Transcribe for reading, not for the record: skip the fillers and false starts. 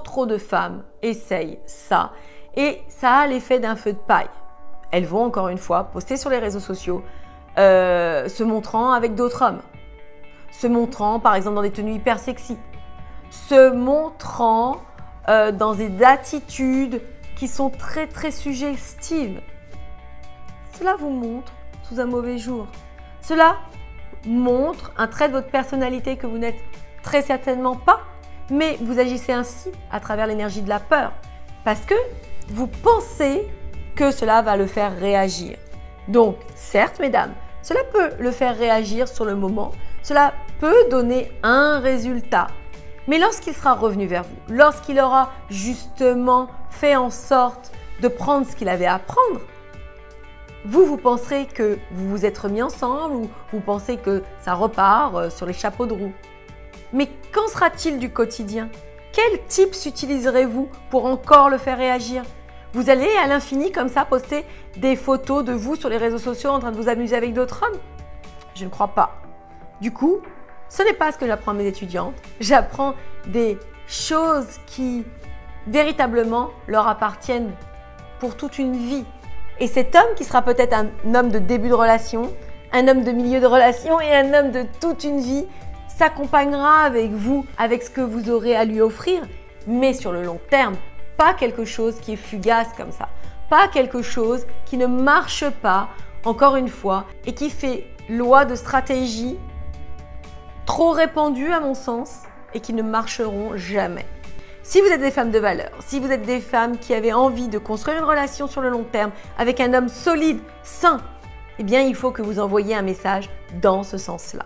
trop de femmes essayent ça et ça a l'effet d'un feu de paille. Elles vont encore une fois poster sur les réseaux sociaux se montrant avec d'autres hommes, se montrant par exemple dans des tenues hyper sexy, se montrant dans des attitudes qui sont très suggestives. Cela vous montre sous un mauvais jour. Cela montre un trait de votre personnalité que vous n'êtes très certainement pas, mais vous agissez ainsi à travers l'énergie de la peur parce que vous pensez que cela va le faire réagir. Donc, certes, mesdames, cela peut le faire réagir sur le moment, cela peut donner un résultat. Mais lorsqu'il sera revenu vers vous, lorsqu'il aura justement fait en sorte de prendre ce qu'il avait à prendre, vous penserez que vous vous êtes remis ensemble ou vous pensez que ça repart sur les chapeaux de roue. Mais qu'en sera-t-il du quotidien? Quels tips utiliserez-vous pour encore le faire réagir? Vous allez à l'infini comme ça poster des photos de vous sur les réseaux sociaux en train de vous amuser avec d'autres hommes? Je ne crois pas. Du coup, ce n'est pas ce que j'apprends à mes étudiantes. J'apprends des choses qui véritablement leur appartiennent pour toute une vie. Et cet homme qui sera peut-être un homme de début de relation, un homme de milieu de relation et un homme de toute une vie s'accompagnera avec vous, avec ce que vous aurez à lui offrir, mais sur le long terme, pas quelque chose qui est fugace comme ça, pas quelque chose qui ne marche pas, encore une fois, et qui fait loi de stratégie trop répandue à mon sens et qui ne marcheront jamais. Si vous êtes des femmes de valeur, si vous êtes des femmes qui avaient envie de construire une relation sur le long terme avec un homme solide, sain, eh bien il faut que vous envoyiez un message dans ce sens-là.